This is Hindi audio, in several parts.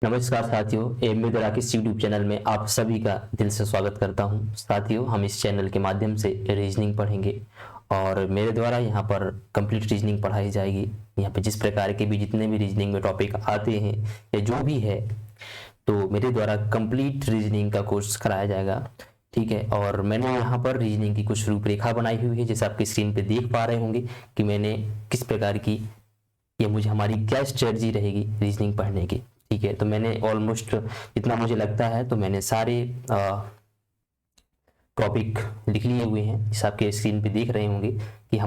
नमस्कार साथियों, एम राकेश यूट्यूब चैनल में आप सभी का दिल से स्वागत करता हूं। साथियों, हम इस चैनल के माध्यम से रीजनिंग पढ़ेंगे और मेरे द्वारा यहां पर कंप्लीट रीजनिंग पढ़ाई जाएगी। यहां पे जिस प्रकार के भी जितने भी रीजनिंग में टॉपिक आते हैं या जो भी है, तो मेरे द्वारा कंप्लीट रीजनिंग का कोर्स कराया जाएगा। ठीक है, और मैंने यहाँ पर रीजनिंग की कुछ रूपरेखा बनाई हुई है, जैसे आपकी स्क्रीन पे देख पा रहे होंगे कि मैंने किस प्रकार की ये मुझे हमारी क्या स्ट्रेटजी रहेगी रीजनिंग पढ़ने की। ठीक है, तो मैंने ऑलमोस्ट जितना मुझे लगता है तो मैंने सारे टॉपिक लिख लिए हुए हैं, जिस आपके स्क्रीन पे देख रहे होंगे कि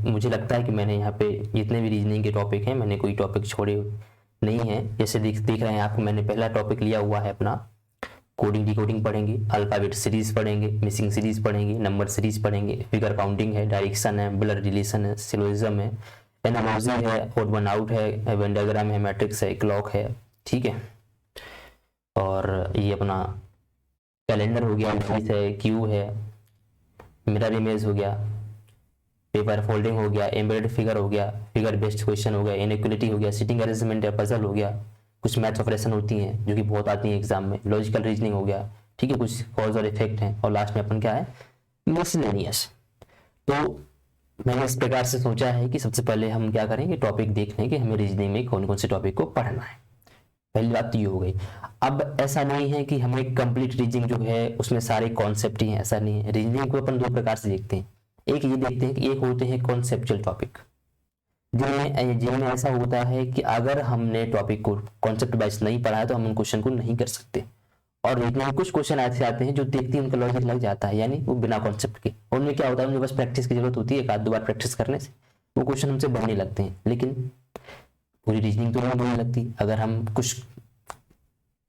मुझे लगता है कि मैंने यहाँ पे जितने भी रीजनिंग के टॉपिक हैं मैंने कोई टॉपिक छोड़े नहीं है। जैसे देख रहे हैं आप, मैंने पहला टॉपिक लिया हुआ है अपना कोडिंग डिकोडिंग पढ़ेंगे, अल्फाबेट सीरीज पढ़ेंगे, मिसिंग सीरीज पढ़ेंगे, नंबर सीरीज पढ़ेंगे, फिगर काउंटिंग है, डायरेक्शन है, ब्लड रिलेशन है, सिलोजिज्म है, एनालॉजी है, ओड वन आउट है, वेन डायग्राम है, मैट्रिक्स है, क्लॉक है। ठीक है, और ये अपना कैलेंडर हो गया, डिवाइस है, क्यू है, मिरर इमेज हो गया, पेपर फोल्डिंग हो गया, एम्बेडेड फिगर हो गया, फिगर बेस्ड क्वेश्चन हो गया, इनइक्वलिटी हो गया, सिटिंग अरेंजमेंट है, पजल हो गया, कुछ मैथ्स ऑपरेशन होती हैं जो कि बहुत आती हैं एग्जाम में, लॉजिकल रीजनिंग हो गया। ठीक है, कुछ कॉज और इफेक्ट हैं, और लास्ट में अपन क्या है, मिसलेनियस। तो मैंने इस प्रकार से सोचा है कि सबसे पहले हम क्या करेंगे, टॉपिक देख लें कि हमें रीजनिंग में कौन कौन से टॉपिक को पढ़ना है। पहली बात तो ये हो गई। अब ऐसा नहीं है कि हमें कंप्लीट रीजनिंग जो है उसमें सारे कॉन्सेप्ट ही हैं, ऐसा नहीं है। रीजनिंग को अपन दो प्रकार से देखते हैं। एक ये देखते हैं कि एक होते हैं कॉन्सेप्चुअल टॉपिक, जिनमें ऐसा होता है कि अगर हमने टॉपिक को कॉन्सेप्ट वाइज नहीं पढ़ा है तो हम उन क्वेश्चन को नहीं कर सकते। और रीजनिंग में कुछ क्वेश्चन ऐसे आते हैं जो देखते ही उनका लॉजिक लग जाता है, यानी वो बिना कॉन्सेप्ट के। उनमें क्या होता है, उनमें बस प्रैक्टिस की जरूरत होती है, एक आध दो बार प्रैक्टिस करने से वो क्वेश्चन हमसे बनने लगते हैं, लेकिन पूरी रीजनिंग तो नहीं बनने लगती। अगर हम कुछ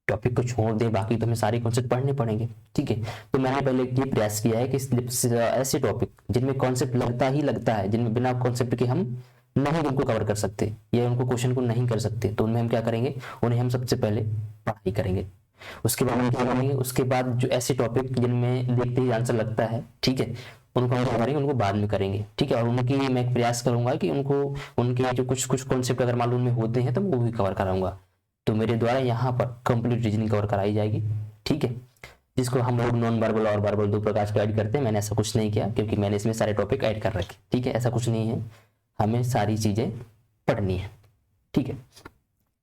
टॉपिक को छोड़ दें, बाकी तो हमें सारे कॉन्सेप्ट पढ़ने पड़ेंगे। ठीक है, तो मैंने पहले ये प्रयास किया है कि ऐसे टॉपिक जिनमें कॉन्सेप्ट लगता ही लगता है, जिनमें बिना कॉन्सेप्ट के हम नहीं उनको कवर कर सकते या उनको क्वेश्चन को नहीं कर सकते, तो उनमें हम क्या करेंगे, उन्हें हम सबसे पहले पढ़ाई करेंगे। उसके बाद हम क्या करेंगे, उसके बाद जो ऐसे टॉपिक जिनमें देखते ही आंसर लगता है, ठीक है, उनको हम क्या करेंगे, उनको बाद में करेंगे। ठीक है, और उनकी मैं प्रयास करूंगा कि उनको उनके जो कुछ कुछ कॉन्सेप्ट अगर मालूम में होते हैं तो वो भी कवर कराऊंगा। तो मेरे द्वारा यहाँ पर कंप्लीट रीजनिंग कवर कराई जाएगी। ठीक है, जिसको हम लोग नॉन वर्बल और वर्बल दो प्रकार से ऐड करते हैं। मैंने ऐसा कुछ नहीं किया क्योंकि मैंने इसमें सारे टॉपिक ऐड कर रखे। ठीक है, ऐसा कुछ नहीं है, हमें सारी चीजें पढ़नी है। ठीक है,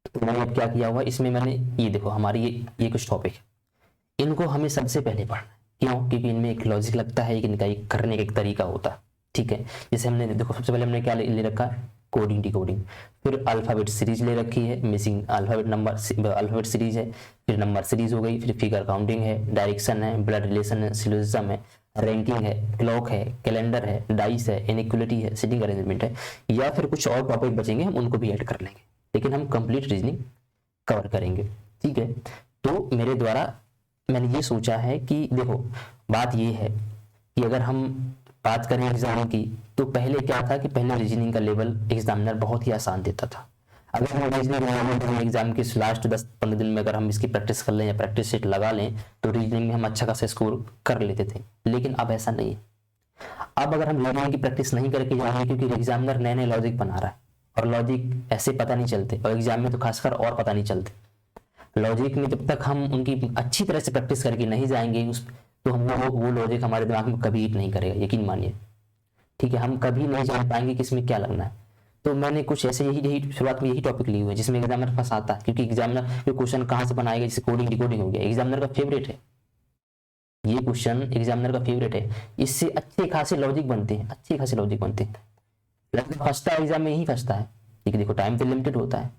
तो मैंने अब क्या किया हुआ इसमें, मैंने ये देखो हमारी ये कुछ टॉपिक है, इनको हमें सबसे पहले पढ़ना है। क्यों? क्योंकि इनमें एक लॉजिक लगता है, इनका एक करने का एक तरीका होता है। ठीक है, जैसे हमने देखो सबसे पहले हमने क्या ले रखा है, कोडिंग डिकोडिंग, फिर अल्फाबेट सीरीज ले रखी है, मिसिंग अल्फाबेट सीरीज है, फिर नंबर सीरीज हो गई, फिर फिगर काउंटिंग है, डायरेक्शन है, ब्लड रिलेशन है, सिलोजिज्म है, रैंकिंग है, क्लॉक है, कैलेंडर है, डाइस है, इनइक्वलिटी है, सिटिंग अरेंजमेंट है, या फिर कुछ और टॉपिक बचेंगे हम उनको भी ऐड कर लेंगे, लेकिन हम कंप्लीट रीजनिंग कवर करेंगे। ठीक है, तो मेरे द्वारा मैंने ये सोचा है कि देखो बात ये है कि अगर हम बात करें एग्जाम की, तो पहले क्या था कि पहले रीजनिंग का लेवल एग्जामिनर बहुत ही आसान देता था। अगर हम रीजनिंग एग्जाम के लास्ट 10-15 दिन में अगर हम इसकी प्रैक्टिस कर लें या प्रैक्टिस सेट लगा लें तो रीजनिंग में हम अच्छा खासा स्कोर कर लेते थे, लेकिन अब ऐसा नहीं है। अब अगर हम रीजनिंग की प्रैक्टिस नहीं करके जाएंगे, क्योंकि एग्जामिनर नए नए लॉजिक बना रहा है और लॉजिक ऐसे पता नहीं चलते, और एग्जाम में तो खासकर और पता नहीं चलते। लॉजिक में जब तक हम उनकी अच्छी तरह से प्रैक्टिस करके नहीं जाएंगे तो हम वो लॉजिक हमारे दिमाग में कभी हिट नहीं करेगा, यकीन मानिए। ठीक है, हम कभी नहीं जान पाएंगे कि इसमें क्या लगना है। तो मैंने कुछ ऐसे यही शुरुआत में यही टॉपिक ली हुई है जिसमें एग्जामिनर फंसाता है, क्योंकि एग्जामिनर जो क्वेश्चन कहाँ से बनाएगा, जैसे कोडिंग डिकोडिंग हो गया, एग्जामिनर का फेवरेट है ये क्वेश्चन, एग्जामिनर का फेवरेट है। इससे अच्छे खासे लॉजिक बनते हैं, अच्छे खासे लॉजिक बनते हैं। लगभग फंसता है एग्जाम में, यही फंसता है, क्योंकि देखो टाइम तो लिमिटेड होता है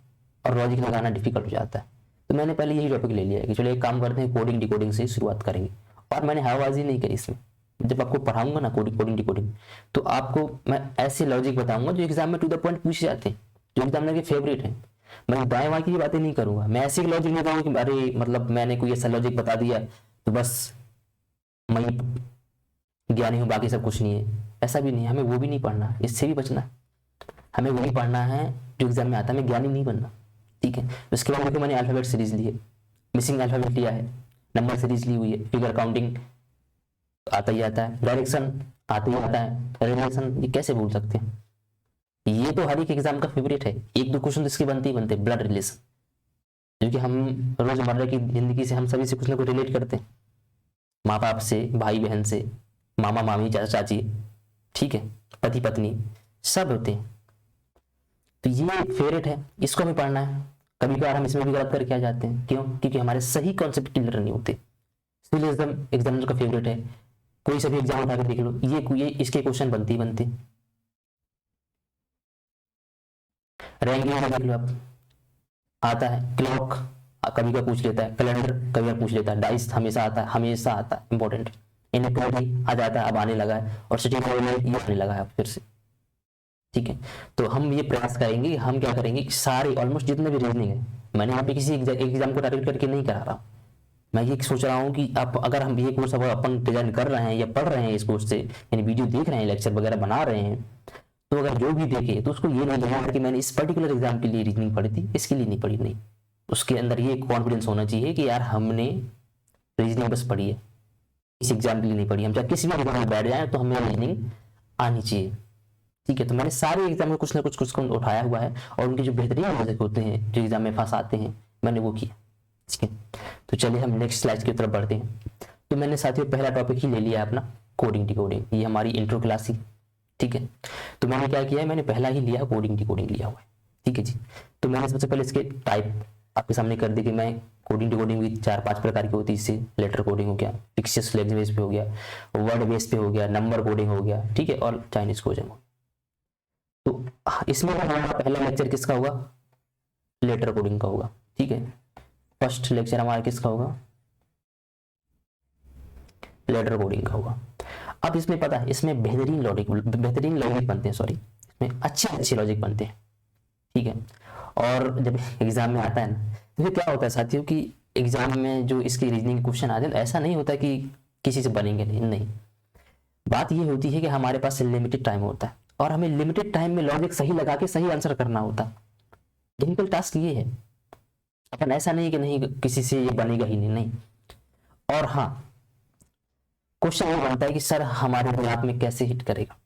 और लॉजिक लगाना डिफिकल्ट हो जाता है। तो मैंने पहले यही टॉपिक ले लिया है कि चलो एक काम करते हैं, कोडिंग डिकोडिंग से शुरुआत करेंगे। और मैंने हवाबाजी नहीं करी इसमें। जब आपको पढ़ाऊंगा ना कोडिंग डिकोडिंग, तो आपको मैं ऐसे लॉजिक बताऊंगा जो एग्जाम में टू द पॉइंट पूछे जाते हैं, जो एग्जामिनर के फेवरेट है। मैं दाएं बाएं की बातें नहीं करूंगा, मैं ऐसे लॉजिक नहीं बताऊंगा कि अरे मतलब मैंने कोई ऐसा लॉजिक बता दिया तो बस मैं ज्ञानी हूँ बाकी सब कुछ नहीं है। ऐसा भी नहीं है, हमें वो भी नहीं पढ़ना, इससे भी बचना। हमें वही पढ़ना है जो एग्जाम में आता है, हमें ज्ञानी नहीं बनना। ठीक है, उसके बाद देखो मैंने अल्फाबेट सीरीज ली है, मिसिंग अल्फाबेट लिया है, नंबर सीरीज ली हुई है, फिगर काउंटिंग आता ही आता है, डायरेक्शन आता ही आता है, रिलेशन ये कैसे भूल सकते हैं, ये तो हर एक एग्जाम का फेवरेट है। एक दो क्वेश्चन तो इसके बनते ही बनते, ब्लड रिलेशन क्योंकि हम रोजमर्रा की जिंदगी से हम सभी से कुछ ना कुछ रिलेट करते हैं, माँ बाप से, भाई बहन से, मामा मामी, चाचा चाची, ठीक है, पति पत्नी, सब होते हैं। तो ये फेवरेट है, इसको हमें पढ़ना है। कभी कभार हम इसमें भी गलत करके आ जाते हैं, क्यों? क्योंकि हमारे सही कॉन्सेप्ट क्लियर नहीं होते, इसलिए एग्जामिनर का फेवरेट है। कोई सा भी एग्जाम उठा के देख लो, ये इसके क्वेश्चन बनते ही बनते। रैंकिंग देख लो आप, आता है क्लॉक, कभी का पूछ लेता है, कैलेंडर कभी का पूछ लेता है, डाइस हमेशा आता है, हमेशा आता है, इंपॉर्टेंट। इनइक्वालिटी आ जाता है, अब आने लगा है, और सिटी ये आने लगा है फिर से, ठीक है। तो हम ये प्रयास करेंगे, हम क्या करेंगे, सारे ऑलमोस्ट जितने भी रीजनिंग है, मैंने यहाँ पे किसी एग्जाम को टारगेट करके नहीं करा रहा हूँ। मैं ये सोच रहा हूँ कि आप अगर हम ये कोर्स अपन डिजाइन कर रहे हैं या पढ़ रहे हैं इस कोर्स से, यानी वीडियो देख रहे हैं, लेक्चर वगैरह बना रहे हैं, तो अगर जो भी देखे तो उसको ये नहीं लगेगा कि मैंने इस पर्टिकुलर एग्जाम के लिए रीजनिंग पढ़ी थी, इसके लिए नहीं पढ़ी, नहीं। उसके अंदर ये कॉन्फिडेंस होना चाहिए कि यार हमने रीजनिंग बस पढ़ी है, इस एग्जाम के लिए नहीं पढ़ी। हम चाहे किसी भी एग्जाम में बैठ जाए तो हमें रीजनिंग आनी चाहिए, ठीक है। तो मैंने सारे एग्जाम में कुछ ना कुछ उठाया हुआ है, और उनके जो बेहतरीन लॉजिक होते हैं, जो एग्जाम में फंस आते हैं, मैंने वो किया, ठीक है। तो चलिए हम नेक्स्ट स्लाइड की तरफ बढ़ते हैं। तो मैंने साथियों पहला टॉपिक ही ले लिया अपना, कोडिंग डिकोडिंग, ये हमारी इंट्रो क्लास ही, ठीक है। तो मैंने क्या किया है, मैंने पहला ही लिया कोडिंग डिकोडिंग लिया हुआ है, ठीक है जी। तो मैंने सबसे पहले इसके टाइप आपके सामने कर दी कि मैं कोडिंग डिकोडिंग भी 4-5 प्रकार की होती है। इससे लेटर कोडिंग हो गया, फिक्शियस लैंग्वेज पे हो गया, वर्ड बेस पे हो गया, नंबर कोडिंग हो गया, ठीक है, और चाइनीज कोडिंग। तो इसमें हमारा पहला लेक्चर किसका होगा, लेटर कोडिंग का होगा, ठीक है। फर्स्ट लेक्चर हमारा किसका होगा, लेटर कोडिंग का होगा। अब इसमें पता है, इसमें बेहतरीन लॉजिक बनते हैं, सॉरी, इसमें अच्छे लॉजिक बनते हैं, ठीक है। और जब एग्जाम में आता है ना, तो फिर क्या होता है साथियों कि एग्जाम में जो इसके रीजनिंग के क्वेश्चन आते हैं, ऐसा नहीं होता कि किसी से बनेंगे नहीं। बात ये होती है कि हमारे पास लिमिटेड टाइम होता है, और हमें लिमिटेड टाइम में लॉजिक सही लगा के सही आंसर करना होता है। डिफिकल्ट टास्क ये है, अपन ऐसा नहीं कि नहीं किसी से ये बनेगा ही नहीं। और हाँ, क्वेश्चन ये बनता है कि सर हमारे दिमाग में कैसे हिट करेगा,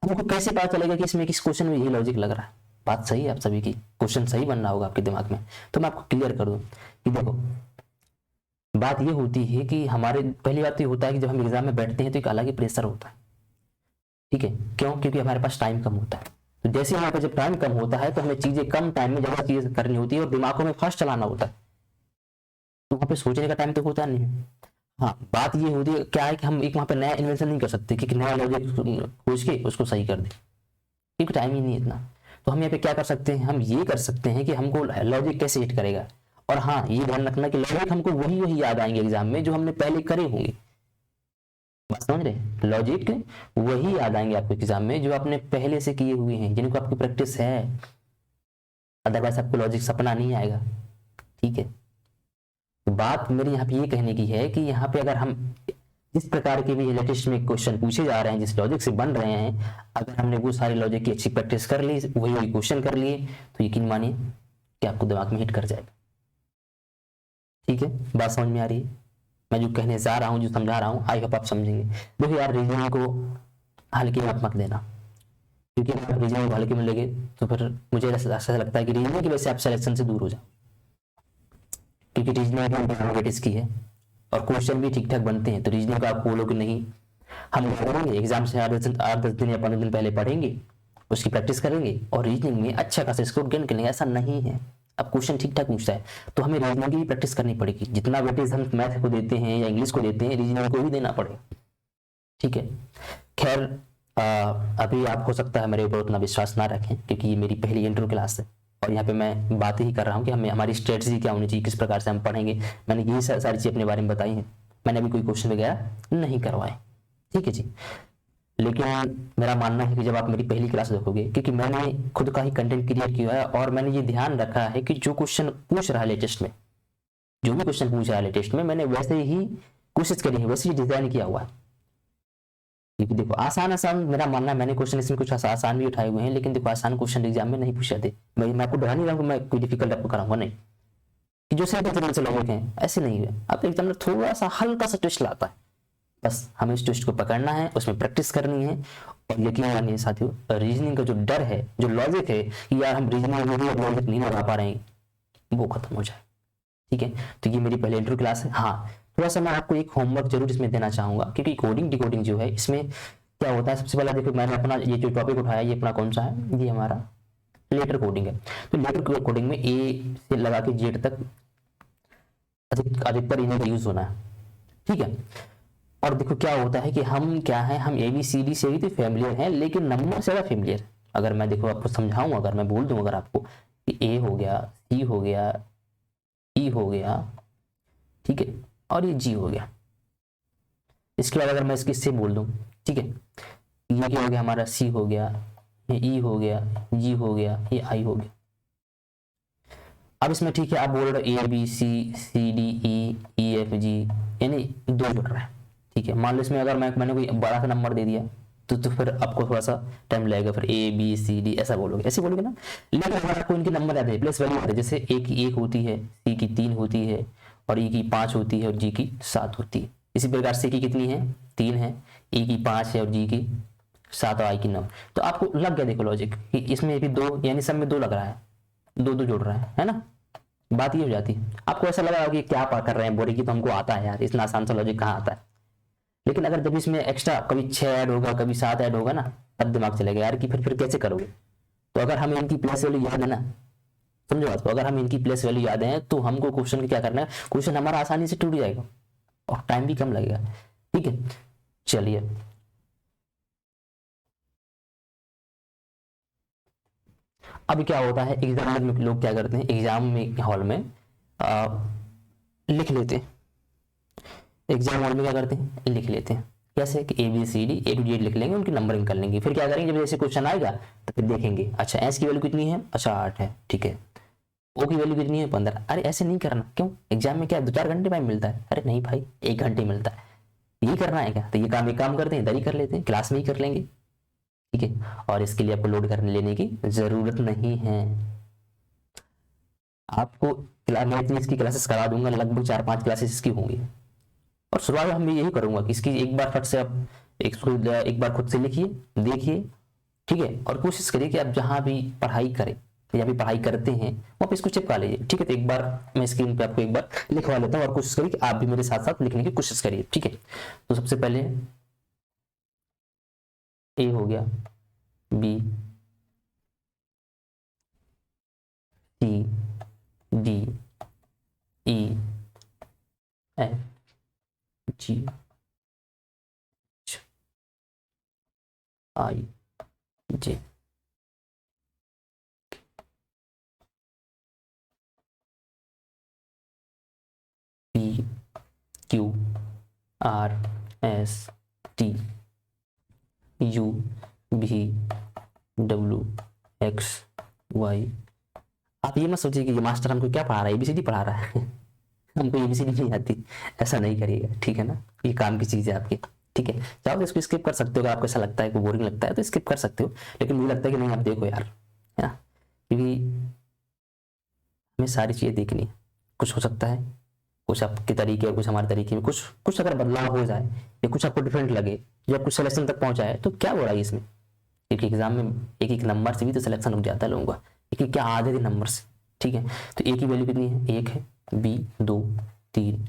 हमको कैसे पता चलेगा कि इसमें किस क्वेश्चन में यही लॉजिक लग रहा है। बात सही है आप सभी की, क्वेश्चन सही बनना होगा आपके दिमाग में। तो मैं आपको क्लियर कर दूं कि देखो, बात ये होती है कि हमारे पहली बात तो ये होता है कि जब हम एग्जाम में बैठते हैं तो एक अलग ही प्रेशर होता है, ठीक है। क्यों? क्योंकि हमारे पास टाइम कम होता है। तो जैसे हमारे पास जब टाइम कम होता है तो हमें चीजें कम टाइम में ज्यादा चीजें करनी होती है, और दिमागों में फास्ट चलाना होता है, तो वहां पे सोचने का टाइम तो होता नहीं है। हाँ, बात ये होती है क्या है कि हम एक वहां पे नया इन्वेंशन नहीं कर सकते कि नया लॉजिक खोज के उसको सही कर दें, क्योंकि टाइम ही नहीं इतना। तो हम यहाँ पे क्या कर सकते हैं, हम ये कर सकते हैं कि हमको लॉजिक कैसे हिट करेगा। और हाँ, ये ध्यान रखना कि लॉजिक हमको वही याद आएंगे एग्जाम में जो हमने पहले करे होंगे। बात समझ रहे? लॉजिक वही याद आएंगे आपको एग्जाम में जो आपने पहले से किए हुए हैं, जिनको आपकी प्रैक्टिस है। अदरवाइज आपको लॉजिक सपना नहीं आएगा, ठीक है। तो बात मेरी यहाँ पे ये कहने की है कि यहाँ पे अगर हम जिस प्रकार के भी लेटेस्ट में क्वेश्चन पूछे जा रहे हैं, जिस लॉजिक से बन रहे हैं, अगर हमने वो सारे लॉजिक की अच्छी प्रैक्टिस कर ली, वही क्वेश्चन कर लिए, तो यकीन मानिए कि आपको दिमाग में हिट कर जाएगा, ठीक है। बात समझ में आ रही है? मैं जो कहने जा रहा हूँ, जो समझा रहा हूँ, आई होप आप समझेंगे। देखो यार, रीजनिंग को हल्के में मत लेना, क्योंकि अगर रीजनिंग को हल्के में लगे तो फिर मुझे ऐसा लगता है कि रीजनिंग की वजह से आप सिलेक्शन से दूर हो जाओ, क्योंकि रीजनिंग मैथमेटिक्स की है और क्वेश्चन भी ठीक ठाक बनते हैं। तो रीजनिंग को आप बोलोगे नहीं, हम करेंगे एग्जाम से 8-10 दिन या 15 दिन पहले पढ़ेंगे, उसकी प्रैक्टिस करेंगे और रीजनिंग में अच्छा खासा स्कोर गेन करेंगे, ऐसा नहीं है। अब क्वेश्चन ठीक ठाक पूछता है तो हमें रीजनिंग की भी प्रैक्टिस करनी पड़ेगी। जितना वेटेज हम मैथ को देते हैं या इंग्लिश को देते हैं, रीजनिंग को भी देना पड़ेगा, ठीक है। खैर, अभी आप हो सकता है मेरे ऊपर उतना विश्वास ना रखें, क्योंकि ये मेरी पहली इंट्रो क्लास है और यहाँ पे मैं बात ही कर रहा हूँ कि हमें हमारी स्ट्रेटजी क्या होनी चाहिए, किस प्रकार से हम पढ़ेंगे। मैंने यही सारी चीज़ अपने बारे में बताई हैं, मैंने अभी कोई क्वेश्चन वगैरह नहीं करवाए, ठीक है जी। लेकिन मेरा मानना है कि जब आप मेरी पहली क्लास देखोगे, क्योंकि मैंने खुद का ही कंटेंट क्रिएट किया है और मैंने ये ध्यान रखा है कि जो क्वेश्चन पूछ रहा है लेटेस्ट में, जो भी क्वेश्चन पूछ रहा है लेटेस्ट में, मैंने वैसे ही कोशिश करी है, वैसे ही डिजाइन किया हुआ है। क्योंकि देखो, आसान मेरा मानना है, मैंने क्वेश्चन इसमें कुछ आसान भी उठाए हुए हैं, लेकिन देखो आसान क्वेश्चन एग्जाम में नहीं पूछे थे। मैं आपको डरा नहीं रहा हूँ, मैं कोई डिफिकल्ट आपको कराऊंगा नहीं, कि जो सिंपल तरीके से लॉजिक है, ऐसे नहीं है। अब एग्जाम में थोड़ा सा हल्का सा ट्विस्ट लाता है, बस हमें इस ट्विस्ट को पकड़ना है, उसमें प्रैक्टिस करनी है। और यकीन मानिए साथियों, रीजनिंग का जो डर है, जो लॉजिक है कि यार हम रीजनिंग में भी लॉजिक नहीं लगा पा रहे हैं, वो खत्म हो जाए। ठीक है, तो ये मेरी पहले इंट्रो क्लास है। हाँ, थोड़ा सा मैं आपको एक होमवर्क जरूर इसमें देना चाहूंगा, क्योंकि कोडिंग डिकोडिंग जो है इसमें क्या होता है, सबसे पहले देखो मैंने अपना ये जो टॉपिक उठाया ये अपना कौन सा है, ये हमारा लेटर कोडिंग है। तो लेटर कोडिंग में ए से लगा के जेड तक अधिकतर इन्हें यूज होना है, ठीक है। और देखो क्या होता है कि हम क्या है, हम ABCD से भी तो फैमिलियर हैं, लेकिन नंबर से ज़्यादा फैमिलियर। अगर मैं देखो आपको समझाऊं, अगर मैं बोल दूं अगर आपको कि A हो गया, C हो गया, E हो गया, ठीक है, और ये G हो गया, इसके बाद अगर मैं इससे बोल दूं, ठीक है, ये क्या हो गया हमारा, C हो गया, ये E हो गया, G हो गया, ये I हो गया। अब इसमें ठीक है, आप बोल रहे हो ABCDE F G, यानी 2 जुड़ रहा है, ठीक है। मान लो इसमें अगर मैंने कोई बड़ा सा नंबर दे दिया तो फिर आपको थोड़ा सा टाइम लगेगा, फिर ABCD ऐसा बोलोगे, ऐसे बोलोगे ना। लेकिन अगर आपको इनके नंबर याद है, प्लस वैल्यू याद है, जैसे A की 1 होती है, C की 3 होती है, और E की 5 होती है, और G की 7 होती है। इसी प्रकार C की कितनी है, 3 है, E की 5 है, और G की 7 और I की 9। तो आपको लग गया देखो लॉजिक कि इसमें भी 2, यानी सब में 2 लग रहा है, 2 जोड़ रहा है ना। बात ये हो जाती है, आपको ऐसा लगा कि क्या कर रहे हैं बोरी की, तो हमको आता है यार, इतना आसान सा लॉजिक कहाँ आता है। लेकिन अगर जब इसमें एक्स्ट्रा कभी 6 ऐड होगा, कभी 7 ऐड होगा ना, तब दिमाग चलेगा यार कि फिर कैसे करोगे। तो अगर हमें इनकी प्लेस वैल्यू याद है ना, समझो बात को, अगर हम इनकी प्लेस वैल्यू याद है तो हमको क्वेश्चन क्या करना है, क्वेश्चन हमारा आसानी से टूट जाएगा और टाइम भी कम लगेगा, ठीक है। चलिए अब क्या होता है, एग्जाम में लोग क्या करते हैं, एग्जाम में हॉल में लिख लेते हैं, एग्जाम हॉल में क्या करते हैं, लिख लेते हैं। कैसे कि ABCD A to Z लिख लेंगे, उनकी नंबरिंग कर लेंगे। फिर क्या करेंगे, जब जैसे क्वेश्चन आएगा तो फिर देखेंगे, अच्छा S की वैल्यू कितनी है, अच्छा 8 है, ठीक है, O की वैल्यू कितनी है, 15। अरे ऐसे नहीं करना, क्यों, एग्जाम में क्या 2-4 घंटे टाइम मिलता है, अरे नहीं भाई 1 घंटे मिलता है, यही करना है क्या, तो ये काम एक काम करते हैं, इधर ही कर लेते हैं, क्लास में ही कर लेंगे, ठीक है। और इसके लिए आपको लोड करने लेने की जरूरत नहीं है। आपको मैं इतनी इसकी क्लासेस करा दूंगा, लगभग 4-5 क्लासेस इसकी होंगी, और शुरुआत में हम यही करूंगा कि इसकी एक बार फट से आप एक बार खुद से लिखिए, देखिए, ठीक है, और कोशिश करिए कि आप जहां भी पढ़ाई करें या भी पढ़ाई करते हैं वहां पे इसको चिपका लीजिए, ठीक है। तो एक बार मैं स्क्रीन पे आपको एक बार लिखवा लेता हूँ, और कोशिश करिए कि आप भी मेरे साथ साथ लिखने की कोशिश करिए, ठीक है। तो सबसे पहले A हो गया, B, C, D, E, F, G, H, I, J, P, Q, R, S, T, U, V, W, X, Y। आप ये मत सोचिए कि ये मास्टर हमको क्या पढ़ा रहा है, ABCD पढ़ा रहा है हमको ABCD नहीं आती, ऐसा नहीं करिएगा, ठीक है ना। ये काम की चीज़ है आपकी, ठीक है। चाहो तो इसको स्किप कर सकते हो, अगर आपको ऐसा लगता है कि बोरिंग लगता है तो स्किप कर सकते हो, लेकिन मुझे लगता है कि नहीं, आप देखो यार, है ना, क्योंकि हमें सारी चीज़ें देखनी है। कुछ हो सकता है, कुछ आपके तरीके, कुछ हमारे तरीके में कुछ अगर बदलाव हो जाए, या कुछ आपको डिफरेंट लगे, या कुछ सिलेक्शन तक पहुंचाए, तो क्या बुराई इसमें, क्योंकि एग्जाम में एक नंबर से भी तो सिलेक्शन हो जाता है लोगों का, एक क्या आधे नंबर से, ठीक है। तो A की वैल्यू कितनी है, 1 है, B 2, 3,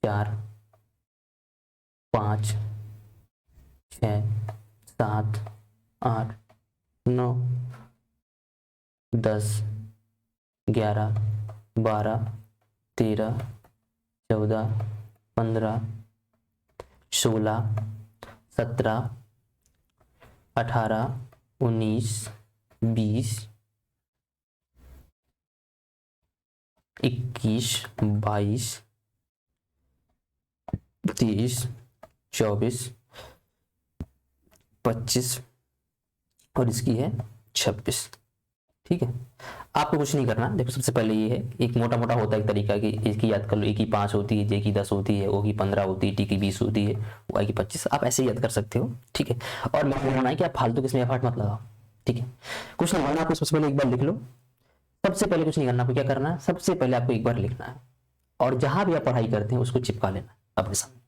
4, 5, 6, 7, 8, 9, 10, 11, 12, 13, 14, 15, 16, 17, 18, 19, 20, 21, 22, 23, 24, 25, और इसकी है 26, ठीक है। आपको कुछ नहीं करना, देखो सबसे पहले ये है, एक मोटा मोटा होता है एक तरीका कि इसकी याद कर लो, A की 5 होती है, J की 10 होती है, O की 15 होती है, T की 20 होती है, Y की 25, आप ऐसे याद कर सकते हो, ठीक है। और मैं बोलना है कि आप फालतू किसमें एफर्ट मत लगाओ, ठीक है। कुछ नहीं करना आपको, सबसे पहले एक बार लिख लो, सबसे पहले कुछ नहीं करना आपको, क्या करना है, सबसे पहले आपको एक बार लिखना है, और जहां भी आप पढ़ाई करते हैं उसको चिपका लेना अपने सामने,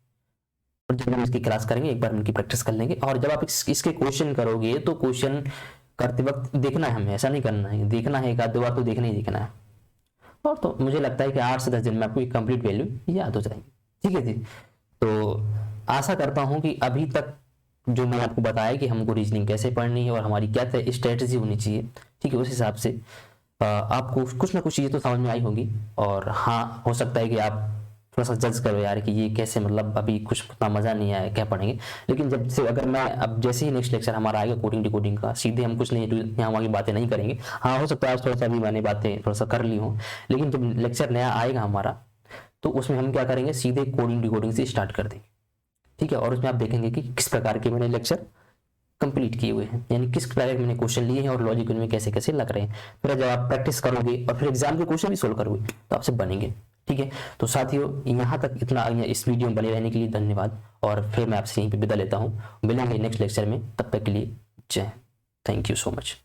और जब हम इसकी क्लास करेंगे एक बार उनकी प्रैक्टिस कर लेंगे। और जब आप इसके क्वेश्चन करोगे तो क्वेश्चन करते वक्त देखना है हमें, ऐसा नहीं करना है, देखना है, एक आध दो बार तो देखना ही देखना है, और तो मुझे लगता है कि 8 से 10 दिन में आपको एक कंप्लीट वैल्यू याद हो जाएगी। ठीक है जी। तो आशा करता हूँ कि अभी तक जो मैंने आपको बताया कि हमको रीजनिंग कैसे पढ़नी है और हमारी क्या स्ट्रेटजी होनी चाहिए, ठीक है, उस हिसाब से आपको कुछ ना कुछ चीज़ें तो समझ में आई होगी। और हाँ, हो सकता है कि आप थोड़ा सा जज करो यार कि ये कैसे, मतलब अभी कुछ उतना मज़ा नहीं आया, क्या पढ़ेंगे। लेकिन जब से अगर मैं अब जैसे ही नेक्स्ट लेक्चर हमारा आएगा कोडिंग डिकोडिंग का, सीधे हम कुछ नहीं यहाँ वहाँ की बातें नहीं करेंगे। हाँ, हो सकता है आज थोड़ा सा भी मैंने बातें थोड़ा सा कर ली हूँ, लेकिन जब लेक्चर नया आएगा हमारा तो उसमें हम क्या करेंगे, सीधे कोडिंग डिकोडिंग से स्टार्ट कर देंगे। ठीक है, और उसमें आप देखेंगे कि किस प्रकार के मैंने लेक्चर कंप्लीट किए हुए हैं, यानी किस तरह के मैंने क्वेश्चन लिए हैं और लॉजिक उनमें कैसे कैसे लग रहे हैं। फिर जब आप प्रैक्टिस करोगे और फिर एग्जाम के क्वेश्चन भी सोल्व करोगे तो आपसे बनेंगे। ठीक है, तो साथियों यहाँ तक इतना इस वीडियो में बने रहने के लिए धन्यवाद, और फिर मैं आपसे यहीं पे विदा लेता हूँ। मिलेंगे नेक्स्ट लेक्चर में, तब तक के लिए जय। Thank you so much.